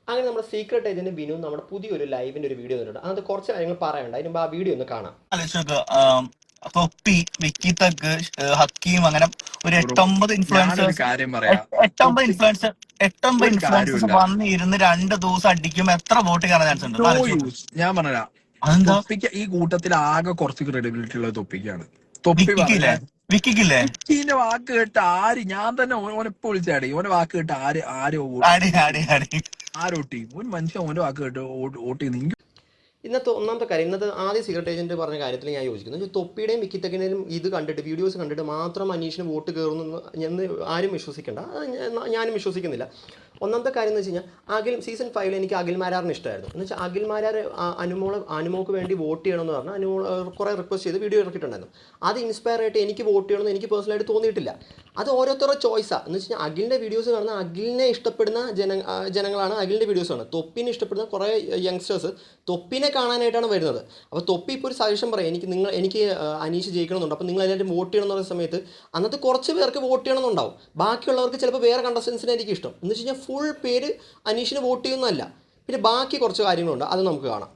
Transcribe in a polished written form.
അങ്ങനെ നമ്മുടെ secret agent Binu നമ്മുടെ പുതിയൊരു ലൈവിന്റെ ഒരു വീഡിയോ വന്നിട്ടുണ്ട്. അതിനകത്ത് കുറച്ച് കാര്യങ്ങൾ പറയാനുണ്ട്. അതിന് മുമ്പ് ആ വീഡിയോ ഒന്ന് കാണാം. തൊപ്പി, വിക്കി തഗ്, ഹക്കീം, അങ്ങനെ ഒരു ബ്രോ 8-9 ഞാനൊരു ഇൻഫ്ലുവൻസേഴ്സ് കാര്യം പറയാം. 8-9 തൊപ്പി ഒരു ഇൻഫ്ലുവൻസേഴ്സ് കാര്യമില്ല. വന്ന് ഇരുന്ന് 2 ദിവസം അടിക്കും. എത്ര വോട്ട് കയറാൻ ചാൻസ് ഉണ്ട്? നോ ആലോചിച്ച് നോക്ക്. യൂസ്. ഞാൻ പറഞ്ഞ അതെന്താ? തൊപ്പിക്ക് ഈ കൂട്ടത്തിൽ ആകെ കുറച്ച് ക്രെഡിബിലിറ്റി ഉള്ള തൊപ്പിക്കാണ്. തൊപ്പി വിക്കിക്കില്ലേ? പറഞ്ഞ വിക്കിക്കില്ലേ? വിക്കീന്റെ വാക്ക് കേട്ട് ആര്, ഞാൻ തന്നെ ഓനെപ്പോ വിളിച്ചാടി, ഓന്റെ വാക്ക് കേട്ട് ആര് അടി അടി അടി വോട്ട് ചെയ്യും? ഒരു മനുഷ്യൻ ഓന്റെ വാക്ക് കേട്ട് വോട്ട് ചെയ്യുന്നു. ഇന്നത്തെ ഒന്നാമത്തെ കാര്യം, ഇന്നത്തെ ആദ്യ സീക്രട്ട് ഏജന്റ് പറഞ്ഞ കാര്യത്തിൽ ഞാൻ യോജിക്കുന്നു. തൊപ്പിയുടെയും വിക്കിത്തക്കിൻ്റെയും ഇത് കണ്ടിട്ട്, വീഡിയോസ് കണ്ടിട്ട് മാത്രം അനീഷിന് വോട്ട് കയറുന്നു എന്ന് ആരും വിശ്വസിക്കേണ്ട. ഞാനും വിശ്വസിക്കുന്നില്ല. ഒന്നാമത്തെ കാര്യം എന്ന് വെച്ച് കഴിഞ്ഞാൽ, സീസൺ 5 എനിക്ക് അഖിൽമാരാറിന് ഇഷ്ടമായിരുന്നു. എന്ന് വെച്ചാൽ അഖിൽമാരാർ അനുമോക്ക് വേണ്ടി വോട്ട് ചെയ്യണമെന്ന് പറഞ്ഞാൽ അനുമോൾ കുറേ റിക്വസ്റ്റ് ചെയ്ത് വീഡിയോ ഇറക്കിയിട്ടുണ്ടായിരുന്നു. അത് ഇൻസ്പയർ ആയിട്ട് എനിക്ക് വോട്ട് ചെയ്യണമെന്ന് എനിക്ക് പേഴ്സണലായിട്ട് തോന്നിയിട്ടില്ല. അത് ഓരോരുത്തരുടെ ചോയ്സാണ്. എന്ന് വെച്ച് കഴിഞ്ഞാൽ അഖിലിൻ്റെ വീഡിയോസ് കാണുന്ന, അഖിലിനെ ഇഷ്ടപ്പെടുന്ന ജനങ്ങളാണ് അഖിലിൻ്റെ വീഡിയോസ് കാണുന്നത്. തൊപ്പിനെ ഇഷ്ടപ്പെടുന്ന കുറേ യങ്സ്റ്റേഴ്സ് തൊപ്പിനെ കാണാനായിട്ടാണ് വരുന്നത്. അപ്പോൾ തൊപ്പി ഇപ്പോൾ ഒരു സജഷൻ പറയാം, എനിക്ക് അനീഷ് ജയിക്കണമെന്നുണ്ട്, അപ്പോൾ നിങ്ങൾ എല്ലാവരും വോട്ട് ചെയ്യണം എന്ന് പറയുന്ന സമയത്ത് അന്നത്തെ കുറച്ച് പേർക്ക് വോട്ട് ചെയ്യണമെന്നുണ്ടാവും. ബാക്കിയുള്ളവർക്ക് ചിലപ്പോൾ വേറെ കണ്ടസ്റ്റൻസിനെ ആയിരിക്കും ഇഷ്ടം. എന്ന് വെച്ച് കഴിഞ്ഞാൽ ഫുൾ പേര് അനീഷിന് വോട്ട് ചെയ്യുന്നതല്ല. പിന്നെ ബാക്കി കുറച്ച് കാര്യങ്ങളുണ്ട്, അത് നമുക്ക് കാണാം.